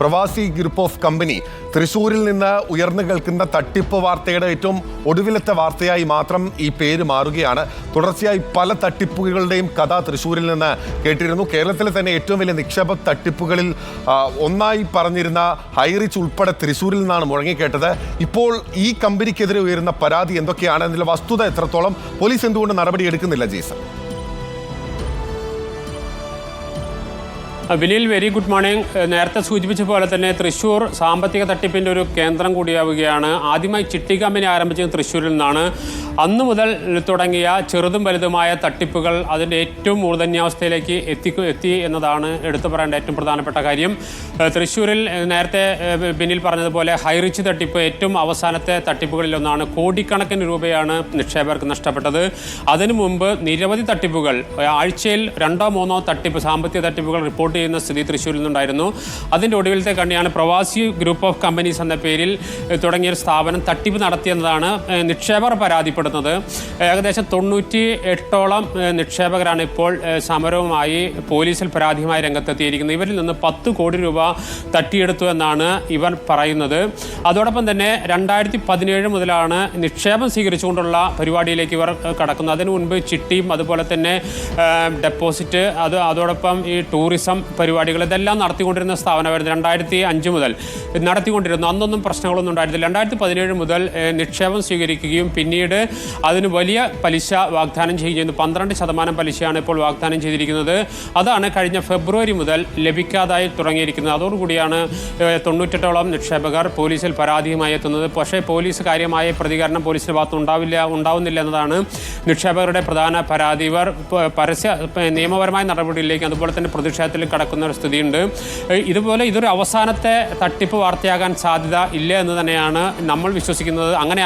പ്രവാസി group of company തൃശ്ശൂരിൽ നിന്ന് ഉയർന്നു കേൾക്കുന്ന തട്ടിപ്പ് വാർത്തയുടെ ഏറ്റവും ഒടുവിലത്തെ വാർത്തയായി മാത്രം ഈ പേര് മാറുകയാണ്. തുടർച്ചയായി പല തട്ടിപ്പുകളുടെയും കഥ തൃശ്ശൂരിൽ നിന്ന് കേട്ടിരുന്നു. കേരളത്തിലെ തന്നെ ഏറ്റവും വലിയ നിക്ഷേപ തട്ടിപ്പുകളിൽ ഒന്നായി പറഞ്ഞിരുന്ന ഹൈറിച്ച് ഉൾപ്പെടെ തൃശ്ശൂരിൽ നിന്നാണ് മുഴങ്ങിക്കേട്ടത്. ഇപ്പോൾ ഈ കമ്പനിക്കെതിരെ ഉയരുന്ന പരാതി എന്തൊക്കെയാണ്, അതിന്റെ വസ്തുത എത്രത്തോളം, പോലീസ് എന്തുകൊണ്ട് നടപടി എടുക്കുന്നില്ല Jason? Vinil, very good morning. നേരത്തെ സൂചിപ്പിച്ച പോലെ തന്നെ തൃശ്ശൂർ സാമ്പത്തിക തട്ടിപ്പിൻ്റെ ഒരു കേന്ദ്രം കൂടിയാവുകയാണ്. ആദ്യമായി ചിട്ടി കമ്പനി ആരംഭിച്ചത് തൃശ്ശൂരിൽ നിന്നാണ്. അന്നു മുതൽ തുടങ്ങിയ ചെറുതും വലുതുമായ തട്ടിപ്പുകൾ അതിൻ്റെ ഏറ്റവും മൂർധന്യാവസ്ഥയിലേക്ക് എത്തി എന്നതാണ് എടുത്തു പറയേണ്ട ഏറ്റവും പ്രധാനപ്പെട്ട കാര്യം. തൃശ്ശൂരിൽ നേരത്തെ ബിനിൽ പറഞ്ഞതുപോലെ ഹൈറിച്ച് തട്ടിപ്പ് ഏറ്റവും അവസാനത്തെ തട്ടിപ്പുകളിലൊന്നാണ്. കോടിക്കണക്കിന് രൂപയാണ് നിക്ഷേപകർക്ക് നഷ്ടപ്പെട്ടത്. അതിനു മുമ്പ് നിരവധി തട്ടിപ്പുകൾ, ആഴ്ചയിൽ 2-3 തട്ടിപ്പ്, സാമ്പത്തിക തട്ടിപ്പുകൾ റിപ്പോർട്ട് ചെയ്യുന്ന സ്ഥിതി തൃശ്ശൂരിൽ നിന്നുണ്ടായിരുന്നു. അതിൻ്റെ ഒടുവിലത്തെ കണ്ണിയാണ് പ്രവാസി ഗ്രൂപ്പ് ഓഫ് കമ്പനീസ് എന്ന പേരിൽ തുടങ്ങിയൊരു സ്ഥാപനം തട്ടിപ്പ് നടത്തിയെന്നതാണ് നിക്ഷേപകർ പരാതിപ്പെടുന്നത്. ഏകദേശം 98ഓളം നിക്ഷേപകരാണ് ഇപ്പോൾ സമരവുമായി പോലീസിൽ പരാതിയുമായി രംഗത്തെത്തിയിരിക്കുന്നത്. ഇവരിൽ നിന്ന് 10 കോടി രൂപ തട്ടിയെടുത്തു എന്നാണ് ഇവർ പറയുന്നത്. അതോടൊപ്പം തന്നെ 2017 മുതലാണ് നിക്ഷേപം സ്വീകരിച്ചുകൊണ്ടുള്ള പരിപാടിയിലേക്ക് ഇവർ കടക്കുന്നത്. അതിനു മുൻപ് ചിട്ടിയും അതുപോലെ തന്നെ ഡെപ്പോസിറ്റ്, അതോടൊപ്പം ഈ ടൂറിസം പരിപാടികൾ ഇതെല്ലാം നടത്തിക്കൊണ്ടിരുന്ന സ്ഥാപനമായിരുന്നു. 2005 മുതൽ നടത്തിക്കൊണ്ടിരുന്നു. അന്നൊന്നും പ്രശ്നങ്ങളൊന്നും ഉണ്ടായിരുന്നില്ല. 2017 മുതൽ നിക്ഷേപം സ്വീകരിക്കുകയും പിന്നീട് അതിന് വലിയ പലിശ വാഗ്ദാനം ചെയ്യുന്നു. 12% പലിശയാണ് ഇപ്പോൾ വാഗ്ദാനം ചെയ്തിരിക്കുന്നത്. അതാണ് കഴിഞ്ഞ ഫെബ്രുവരി മുതൽ ലഭിക്കാതായി തുടങ്ങിയിരിക്കുന്നത്. അതോടുകൂടിയാണ് 98ഓളം നിക്ഷേപകർ പോലീസിൽ പരാതിയുമായി എത്തുന്നത്. പക്ഷേ പോലീസ് കാര്യമായ പ്രതികരണം പോലീസിൻ്റെ ഭാഗത്ത് ഉണ്ടാവുന്നില്ല എന്നതാണ് നിക്ഷേപകരുടെ പ്രധാന പരാതി. ഇവർ നിയമപരമായ നടപടിയിലേക്ക് അതുപോലെ തന്നെ പ്രതിഷേധത്തിൽ കടക്കുന്ന ഒരു സ്ഥിതിയുണ്ട്. ഇതൊരു അവസാനത്തെ തട്ടിപ്പ് വാർത്തയാകാൻ സാധ്യത ഇല്ല എന്ന് തന്നെയാണ് നമ്മൾ വിശ്വസിക്കുന്നത്. അങ്ങനെ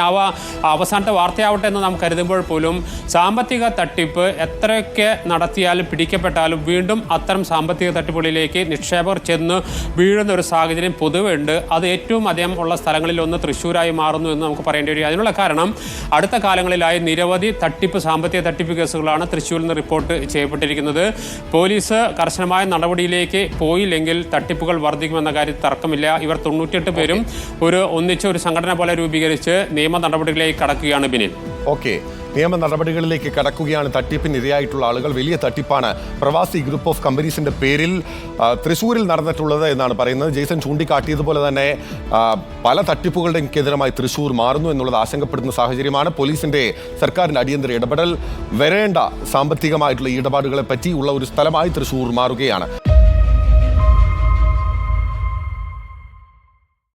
അവസാനത്തെ വാർത്തയാവട്ടെ എന്ന് നാം കരുതുമ്പോൾ പോലും സാമ്പത്തിക തട്ടിപ്പ് എത്രയൊക്കെ നടത്തിയാലും പിടിക്കപ്പെട്ടാലും വീണ്ടും അത്തരം സാമ്പത്തിക തട്ടിപ്പുകളിലേക്ക് നിക്ഷേപകർ ചെന്ന് വീഴുന്ന ഒരു സാഹചര്യം പൊതുവെ ഉണ്ട്. അത് ഏറ്റവും അധികം ഉള്ള സ്ഥലങ്ങളിൽ ഒന്ന് തൃശ്ശൂരായി മാറുന്നു എന്ന് നമുക്ക് പറയേണ്ടി വരും. അതിനുള്ള കാരണം അടുത്ത കാലങ്ങളിലായി നിരവധി സാമ്പത്തിക തട്ടിപ്പ് കേസുകളാണ് തൃശ്ശൂരിൽ നിന്ന് റിപ്പോർട്ട് ചെയ്യപ്പെട്ടിരിക്കുന്നത്. പോലീസ് കർശനമായ നടപടിയിലേക്ക് പോയില്ലെങ്കിൽ തട്ടിപ്പുകൾ വർദ്ധിക്കുമെന്ന കാര്യത്തിൽ തർക്കമില്ല. ഇവർ 98 പേരും ഒന്നിച്ച് ഒരു സംഘടന പോലെ രൂപീകരിച്ച് നിയമ നടപടികളിലേക്ക് കടക്കുകയാണ്. ബിനിൽ, ഓക്കെ, നിയമ നടപടികളിലേക്ക് കടക്കുകയാണ് തട്ടിപ്പിന് ഇരയായിട്ടുള്ള ആളുകൾ. വലിയ തട്ടിപ്പാണ് പ്രവാസി ഗ്രൂപ്പ് ഓഫ് കമ്പനീസിന്റെ പേരിൽ തൃശ്ശൂരിൽ നടന്നിട്ടുള്ളത് എന്നാണ് പറയുന്നത്. ജെയ്സൺ ചൂണ്ടിക്കാട്ടിയതുപോലെ തന്നെ പല തട്ടിപ്പുകളുടെയും കേന്ദ്രമായി തൃശ്ശൂർ മാറുന്നു എന്നുള്ളത് ആശങ്കപ്പെടുന്ന സാഹചര്യമാണ്. പോലീസിന്റെ, സർക്കാരിന്റെ അടിയന്തര ഇടപെടൽ വരേണ്ട സാമ്പത്തികമായിട്ടുള്ള ഇടപാടുകളെ പറ്റിയുള്ള ഒരു സ്ഥലമായി തൃശ്ശൂർ മാറുകയാണ്.